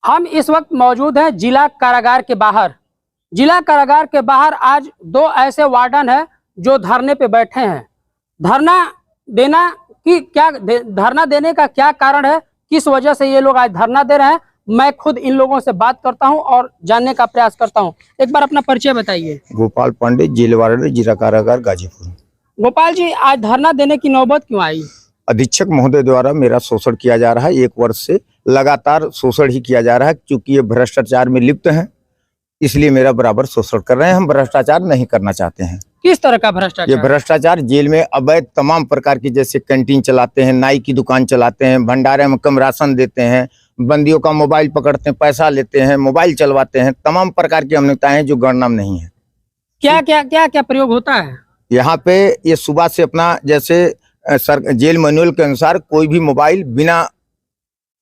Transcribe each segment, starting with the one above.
हम इस वक्त मौजूद हैं जिला कारागार के बाहर। जिला कारागार के बाहर आज दो ऐसे वार्डन हैं जो धरने पे बैठे हैं। धरना देने का क्या कारण है, किस वजह से ये लोग आज धरना दे रहे हैं, मैं खुद इन लोगों से बात करता हूं और जानने का प्रयास करता हूं। एक बार अपना परिचय बताइए। गोपाल पांडे, जेल वार्डन, जिला कारागार गाजीपुर। गोपाल जी, आज धरना देने की नौबत क्यों आई? अधीक्षक महोदय द्वारा मेरा शोषण किया जा रहा है। 1 वर्ष से लगातार शोषण ही किया जा रहा है। क्योंकि ये भ्रष्टाचार में लिप्त हैं, इसलिए मेरा बराबर शोषण कर रहे हैं। हम भ्रष्टाचार नहीं करना चाहते हैं। किस तरह का भ्रष्टाचार? ये भ्रष्टाचार जेल में अवैध तमाम प्रकार की, जैसे कैंटीन चलाते हैं, नाई की दुकान चलाते हैं, भंडारे में कम राशन देते हैं, बंदियों का मोबाइल पकड़ते हैं, पैसा लेते हैं, मोबाइल चलवाते हैं, तमाम प्रकार की अनियमितताएं हैं जो गणनाम नहीं है। क्या प्रयोग होता है यहाँ पे? ये सुबह से अपना, जैसे जेल मैनुअल के अनुसार कोई भी मोबाइल बिना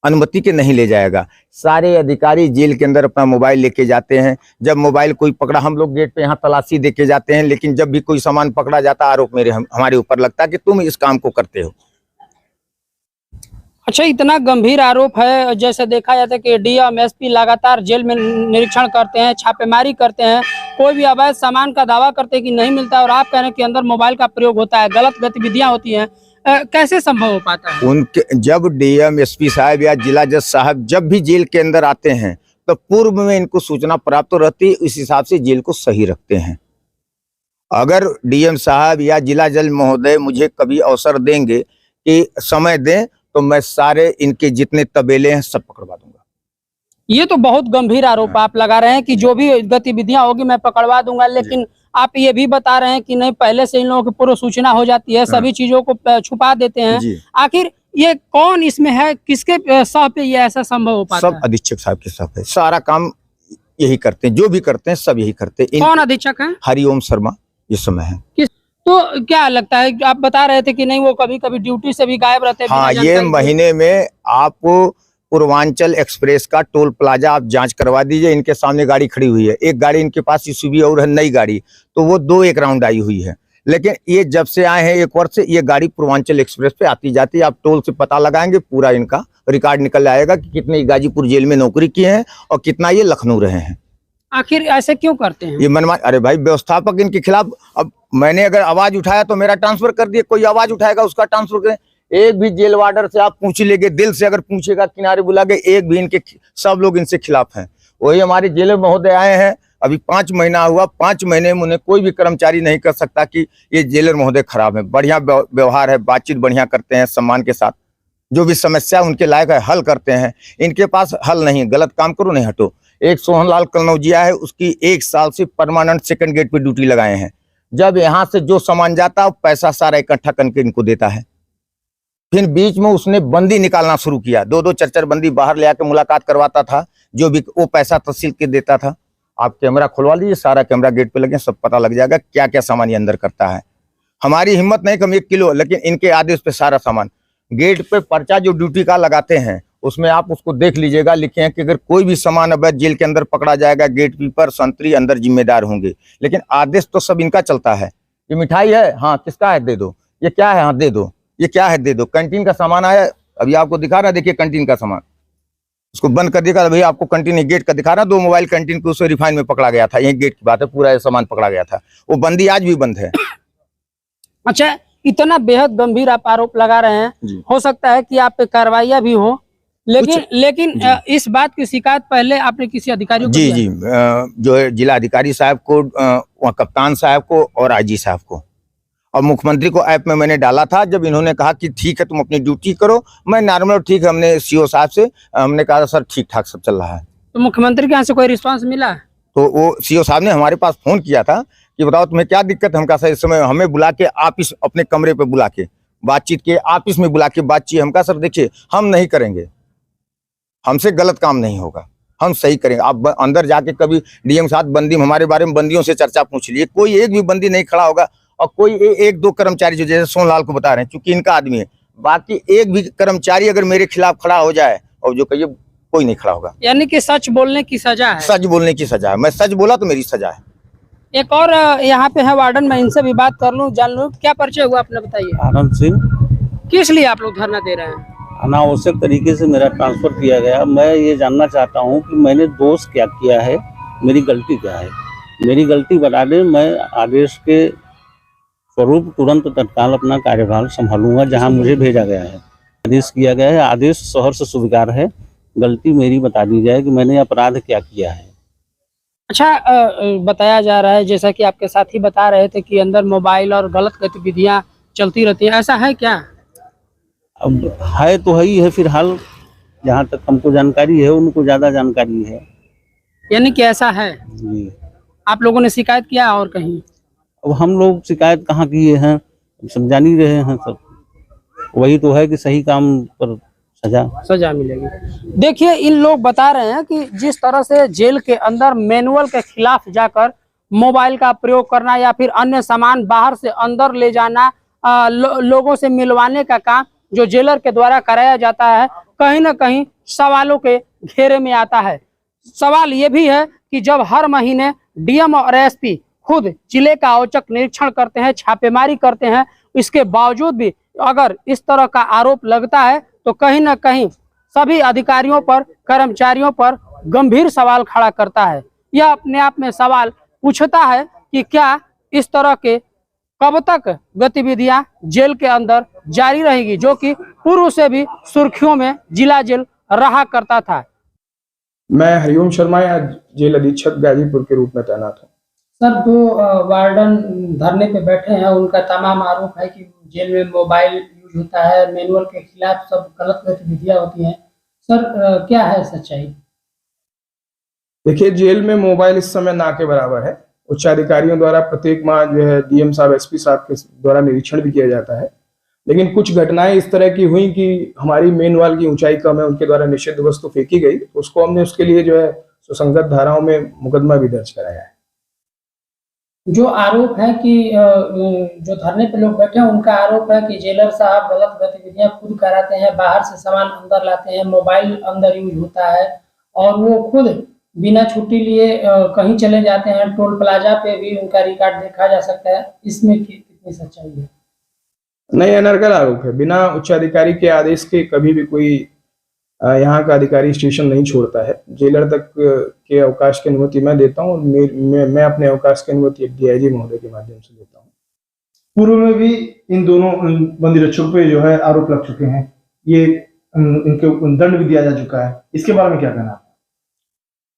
अनुमति के नहीं ले जाएगा। सारे अधिकारी जेल के अंदर अपना मोबाइल लेके जाते हैं। जब मोबाइल कोई पकड़ा, हम लोग गेट पे यहाँ तलाशी देके जाते हैं, लेकिन जब भी कोई सामान पकड़ा जाता, आरोप हमारे ऊपर लगता है कि तुम इस काम को करते हो। अच्छा, इतना गंभीर आरोप है। जैसे देखा जाता है कि डीएम, एसपी लगातार जेल में निरीक्षण करते हैं, छापेमारी करते हैं, कोई भी अवैध सामान का दावा करते हैं कि नहीं मिलता, और आप कह रहे हैं कि अंदर मोबाइल का प्रयोग होता है, गलत गतिविधियां होती हैं। कैसे संभव हो पाता है? उनके जब डीएम, एसपी साहब या जिला जज साहब जब भी जेल के अंदर आते हैं तो पूर्व में इनको सूचना प्राप्त रहती है, इस हिसाब से जेल को सही रखते हैं। अगर डीएम साहब या जिला जज महोदय मुझे कभी अवसर देंगे कि समय दें, तो मैं सारे इनके जितने तबेले हैं सब पकड़वा दूंगा। ये तो बहुत गंभीर आरोप आप लगा रहे हैं कि जो भी गतिविधियां होगी मैं पकड़वा दूंगा, लेकिन आप ये भी बता रहे हैं कि नहीं, पहले से इन लोगों की पूर्व सूचना हो जाती है, सभी चीजों को छुपा देते हैं। आखिर ये कौन इसमें है, किसके सह पे ये ऐसा संभव हो पाता है? सब अधीक्षक साहब के सह पे सारा काम यही करते हैं, जो भी करते हैं सब यही करते हैं। कौन अधीक्षक है? हरिओम शर्मा इस समय है। तो क्या लगता है, आप बता रहे थे कि नहीं वो कभी कभी ड्यूटी से भी गायब रहते हैं? हाँ, ये महीने में आप पूर्वांचल एक्सप्रेस का टोल प्लाजा आप जांच करवा दीजिए। इनके सामने गाड़ी खड़ी हुई है, एक गाड़ी इनके पास एसयूवी और है नई गाड़ी, तो वो 2-1 राउंड आई हुई है। लेकिन ये जब से आए हैं 1 वर्ष से, ये गाड़ी पूर्वांचल एक्सप्रेस पे आती जाती है। आप टोल से पता लगाएंगे, पूरा इनका रिकॉर्ड निकल आएगा कि कितने गाजीपुर जेल में नौकरी किए हैं और कितना ये लखनऊ रहे हैं। आखिर ऐसे क्यों करते हैं? ये मनमान, अरे भाई, व्यवस्थापक इनके खिलाफ। अब मैंने अगर आवाज उठाया तो मेरा ट्रांसफर कर दिए, कोई आवाज उठाएगा उसका ट्रांसफर करें। एक भी जेल वार्डर से आप पूछ लेंगे, दिल से अगर पूछेगा, किनारे बुला के, एक भी इनके, सब लोग इनसे खिलाफ हैं। वही हमारे जेल महोदय आए हैं, अभी 5 महीना हुआ, 5 महीने में उन्हें कोई भी कर्मचारी नहीं कर सकता कि ये जेलर महोदय खराब है। बढ़िया व्यवहार है, बातचीत बढ़िया करते हैं, सम्मान के साथ जो भी समस्या उनके लायक है हल करते हैं। इनके पास हल नहीं है, गलत काम करो नहीं हटो। एक सोहनलाल कन्नौजिया है, उसकी 1 साल से परमानेंट सेकंड गेट पे ड्यूटी लगाए हैं। जब यहाँ से जो सामान जाता है, पैसा सारा इकट्ठा करके इनको देता है। फिर बीच में उसने बंदी निकालना शुरू किया, 2-2, 4-4 बंदी बाहर ले आके मुलाकात करवाता था, जो भी वो पैसा तहसील के देता था। आप कैमरा खुलवा लीजिए, सारा कैमरा गेट पे लगे, सब पता लग जाएगा क्या क्या सामान ये अंदर करता है। हमारी हिम्मत नहीं कम 1 किलो, लेकिन इनके आदेश पे सारा सामान। गेट पे पर्चा जो ड्यूटी का लगाते हैं, उसमें आप उसको देख लीजिएगा, लिखे हैं कि अगर कोई भी सामान अवैध जेल के अंदर पकड़ा जाएगा, गेट कीपर, संतरी अंदर जिम्मेदार होंगे। लेकिन आदेश तो सब इनका चलता है। ये मिठाई है, हाँ किसका है, दे दो। ये क्या है, हाँ दे दो। ये क्या है, दे दो। कैंटीन का सामान आया, अभी आपको दिखा रहा है, देखिए कैंटीन का सामान, उसको बंद कर देगा भैया, आपको कैंटीन गेट का दिखा रहा है। 2 मोबाइल कैंटीन के उसे रिफाइन में पकड़ा गया था, यही गेट की बात है, पूरा सामान पकड़ा गया था। वो बंदी आज भी बंद है। अच्छा, इतना बेहद गंभीर आप आरोप लगा रहे हैं, हो सकता है कि आप पे कार्रवाइयां भी हो, लेकिन इस बात की शिकायत पहले आपने किसी अधिकारी को? जी, जो है जिला अधिकारी साहब को, कप्तान साहब को और आईजी साहब को, और मुख्यमंत्री को ऐप में मैंने डाला था। जब इन्होंने कहा कि ठीक है तुम अपनी ड्यूटी करो, मैं नॉर्मल ठीक है, हमने सीओ साहब से हमने कहा सर ठीक ठाक सब चल रहा है। तो मुख्यमंत्री के यहाँ से कोई रिस्पांस मिला? तो वो सीओ साहब ने हमारे पास फोन किया था कि बताओ तुम्हें क्या दिक्कत है। हम कहा सर इस समय हमें बुला के ऑफिस, अपने कमरे पे बुला के बातचीत के, ऑफिस में बुला के बातचीत। हम कहा सर देखिए हम नहीं करेंगे, हमसे गलत काम नहीं होगा, हम सही करेंगे। आप अंदर जाके कभी डीएम साहब बंदी, हमारे बारे में बंदियों से चर्चा पूछ लीजिए, कोई एक भी बंदी नहीं खड़ा होगा। और कोई 1-2 कर्मचारी जो जैसे सोनलाल को बता रहे हैं, चूंकि इनका आदमी है, बाकी एक भी कर्मचारी अगर मेरे खिलाफ खड़ा हो जाए और जो कहिए, कोई नहीं खड़ा होगा। यानी कि सच बोलने की सजा है? सच बोलने की सजा है, मैं सच बोला तो मेरी सजा है। एक और यहाँ पे है वार्डन, मैं इनसे भी बात कर लूँ, जान लूँ क्या परिचय हुआ, आपने बताइए। आनंद सिंह। किस लिए आप लोग धरना दे रहे हैं? अनावश्यक तरीके से मेरा ट्रांसफ़र किया गया। मैं ये जानना चाहता हूँ कि मैंने दोष क्या किया है, मेरी गलती क्या है। मेरी गलती बता दें, मैं आदेश के स्वरूप तुरंत तत्काल अपना कार्यभार संभालूंगा जहां मुझे भेजा गया है। आदेश किया गया है, आदेश सहर्ष स्वीकार है। गलती मेरी बता दी जाए कि मैंने अपराध क्या किया है। अच्छा, बताया जा रहा है, जैसा कि आपके साथी बता रहे थे, कि अंदर मोबाइल और गलत गतिविधियां चलती रहती हैं, ऐसा है क्या? अब है तो है ही है, फिलहाल जहाँ तक हमको जानकारी है, उनको ज़्यादा जानकारी है। यानी कि ऐसा है। जी। आप लोगों ने शिकायत किया और कहीं? अब हम लोग शिकायत कहाँ किए हैं, सब जान ही रहे हैं सब। वही तो है कि सही काम पर सजा मिलेगी। देखिए, इन लोग बता रहे हैं कि जिस तरह से जेल के अंदर मैनुअल के खिलाफ जाकर मोबाइल का प्रयोग करना या फिर अन्य सामान बाहर से अंदर ले जाना, लोगों से मिलवाने का काम जो जेलर के द्वारा कराया जाता है, कहीं ना कहीं सवालों के घेरे में आता है। सवाल ये भी है कि जब हर महीने डीएम और एसपी खुद जिले का औचक निरीक्षण करते हैं, छापेमारी करते हैं, इसके बावजूद भी अगर इस तरह का आरोप लगता है तो कहीं ना कहीं सभी अधिकारियों पर, कर्मचारियों पर गंभीर सवाल खड़ा करता है। यह अपने आप में सवाल पूछता है कि क्या इस तरह के कब तक गतिविधियां जेल के अंदर जारी रहेगी, जो कि पूर्व से भी सुर्खियों में जिला जेल रहा करता था। मैं हरिओम शर्मा, यहाँ जेल अधीक्षक गाजीपुर के रूप में तैनात हूँ। सर, 2 वार्डन धरने पे बैठे हैं, उनका तमाम आरोप है कि जेल में मोबाइल यूज होता है, मैनुअल के खिलाफ सब गलत गतिविधियां होती हैं। सर, क्या है सच्चाई? देखिए, जेल में मोबाइल इस समय ना के बराबर है। उच्चाधिकारियों द्वारा प्रत्येक माह जो है डीएम साहब, एसपी साहब के द्वारा निरीक्षण भी किया जाता है, लेकिन कुछ घटनाएं इस तरह की हुई कि हमारी मेन वॉल की ऊंचाई कम है, उनके द्वारा निषिद्ध वस्तु फेंकी गई, उसको हमने उसके लिए जो है सुसंगत धाराओं में मुकदमा भी दर्ज कराया है। जो आरोप है कि जो धरने पे लोग बैठे हैं, उनका आरोप है कि जेलर साहब गलत गतिविधियां खुद कराते हैं, बाहर से सामान अंदर लाते हैं, मोबाइल अंदर यूज होता है और वो खुद बिना छुट्टी लिए कहीं चले जाते हैं। टोल प्लाजा पे भी उनका रिकॉर्ड देखा जा सकता है। इसमें कितनी सच्चाई है? नहीं, अनर्गल आरोप है। बिना उच्चाधिकारी के आदेश के कभी भी कोई यहाँ का अधिकारी स्टेशन नहीं छोड़ता है। जेलर तक के अवकाश की अनुमति मैं देता हूँ और मैं अपने अवकाश की अनुमति डीआईजी महोदय के माध्यम से देता हूँ। पूर्व में भी इन दोनों बंदी रक्षकों पे जो है आरोप लग चुके हैं, ये इनके दंड भी दिया जा चुका है, इसके बारे में क्या कहना है?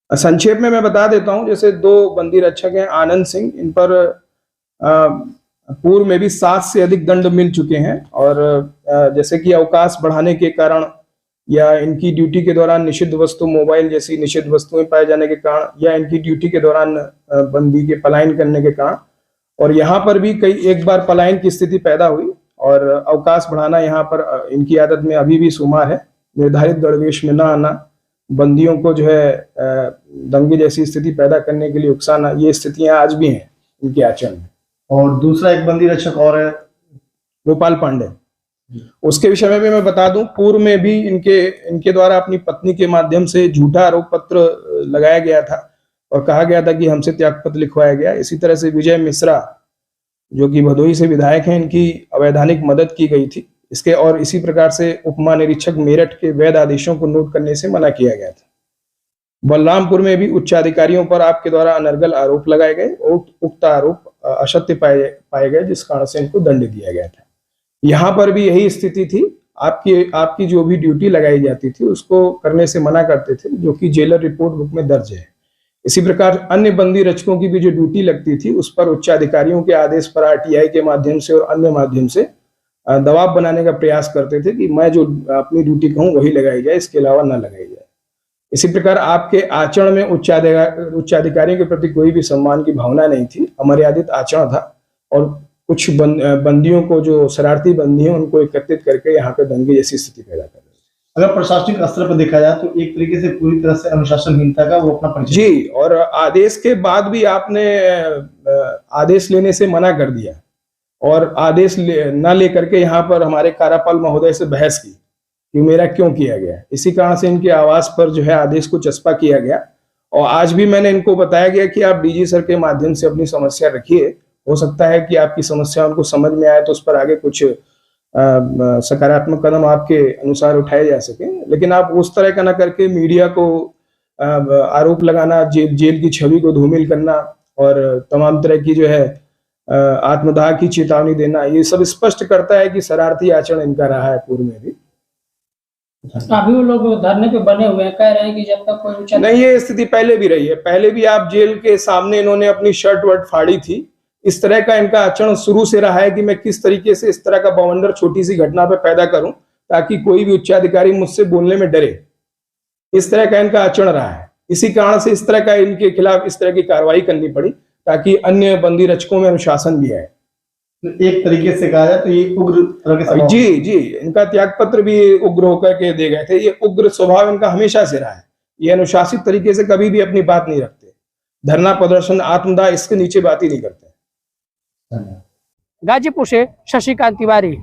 संक्षेप में मैं बता देता हूँ। जैसे 2 बंदी रक्षक हैं, आनंद सिंह, इन पर पूर्व में भी 7 से अधिक दंड मिल चुके हैं और जैसे कि अवकाश बढ़ाने के कारण या इनकी ड्यूटी के दौरान निषिद्ध वस्तु, मोबाइल जैसी निषिद्ध वस्तुएं पाए जाने के कारण या इनकी ड्यूटी के दौरान बंदी के पलायन करने के कारण, और यहाँ पर भी एक बार पलायन की स्थिति पैदा हुई और अवकाश बढ़ाना यहाँ पर इनकी आदत में अभी भी शुमार है। निर्धारित गणवेश में न आना, बंदियों को जो है दंगे जैसी स्थिति पैदा करने के लिए उकसाना, ये स्थितियां आज भी हैं इनके आचरण में। और दूसरा एक बंदी रक्षक और है, गोपाल पांडे, उसके विषय में भी मैं बता दूं, पूर्व में भी इनके द्वारा अपनी पत्नी के माध्यम से झूठा आरोप पत्र लगाया गया था और कहा गया था कि हमसे त्यागपत्र लिखवाया गया। इसी तरह से विजय मिश्रा, जो कि भदोही से विधायक हैं, इनकी अवैधानिक मदद की गई थी इसके, और इसी प्रकार से उप महानिरीक्षक मेरठ के वैध आदेशों को नोट करने से मना किया गया था। बलरामपुर में भी उच्चाधिकारियों पर आपके द्वारा अनर्गल आरोप लगाए गए और उक्त आरोप असत्य पाए गए, जिस कारण से इनको दंड दिया गया था। यहाँ पर भी यही स्थिति थी। आपकी जो भी ड्यूटी लगाई जाती थी उसको करने से मना करते थे, जो कि जेलर रिपोर्ट बुक में दर्ज है। इसी प्रकार अन्य बंदी रक्षकों की भी जो ड्यूटी लगती थी उस पर उच्चाधिकारियों के आदेश पर आरटीआई के माध्यम से और अन्य माध्यम से दबाव बनाने का प्रयास करते थे कि मैं जो अपनी ड्यूटी कहूँ वही लगाई जाए, इसके अलावा न लगाई जाए। इसी प्रकार आपके आचरण में उच्चाधिकारियों के प्रति कोई भी सम्मान की भावना नहीं थी, अमर्यादित आचरण था और कुछ बंदियों को, जो शरारती बंदी हैं, उनको एकत्रित करके यहाँ पे दंगे जैसी स्थिति पैदा कर रहे थे। अगर प्रशासनिक स्तर पर देखा जाए तो एक तरीके से पूरी तरह से अनुशासनहीनता का वो अपना परिचय। जी, और आदेश के बाद भी आपने आदेश लेने से मना कर दिया और आदेश न लेकर के यहाँ पर हमारे कार्यपाल महोदय से बहस की कि मेरा क्यों किया गया। इसी कारण से इनके आवास पर जो है आदेश को चस्पा किया गया और आज भी मैंने इनको बताया गया कि आप डीजी सर के माध्यम से अपनी समस्या रखिए, हो सकता है कि आपकी समस्या उनको समझ में आए तो उस पर आगे कुछ सकारात्मक कदम आपके अनुसार उठाए जा सके, लेकिन आप उस तरह का ना करके मीडिया को आरोप लगाना, जेल की छवि को धूमिल करना और तमाम तरह की जो है आत्मदाह की चेतावनी देना, ये सब स्पष्ट करता है कि शरारती आचरण इनका रहा है पूर्व में भी। अभी वो लोग धरने पे बने हुए हैं, कह रहे हैं कि जब तक कोई उचित नहीं, ये स्थिति पहले भी रही है। पहले भी आप जेल के सामने इन्होंने अपनी शर्ट वर्ट फाड़ी थी। इस तरह का इनका आचरण शुरू से रहा है कि मैं किस तरीके से इस तरह का बवंडर छोटी सी घटना पे पैदा करूं ताकि कोई भी उच्चाधिकारी मुझसे बोलने में डरे। इस तरह का इनका आचरण रहा है। इसी कारण से इस तरह का इनके खिलाफ इस तरह की कार्रवाई करनी पड़ी ताकि अन्य बंदी रचकों में अनुशासन भी आए। एक तरीके से कहा जाए तो ये उग्र तरह के स्वभाव। जी जी, इनका त्याग पत्र भी उग्र होकर के दे गए थे। ये उग्र स्वभाव इनका हमेशा से रहा है। ये अनुशासित तरीके से कभी भी अपनी बात नहीं रखते। धरना प्रदर्शन, आत्मदाह, इसके नीचे बात ही नहीं करते। गाजीपुर से शशिकांत तिवारी।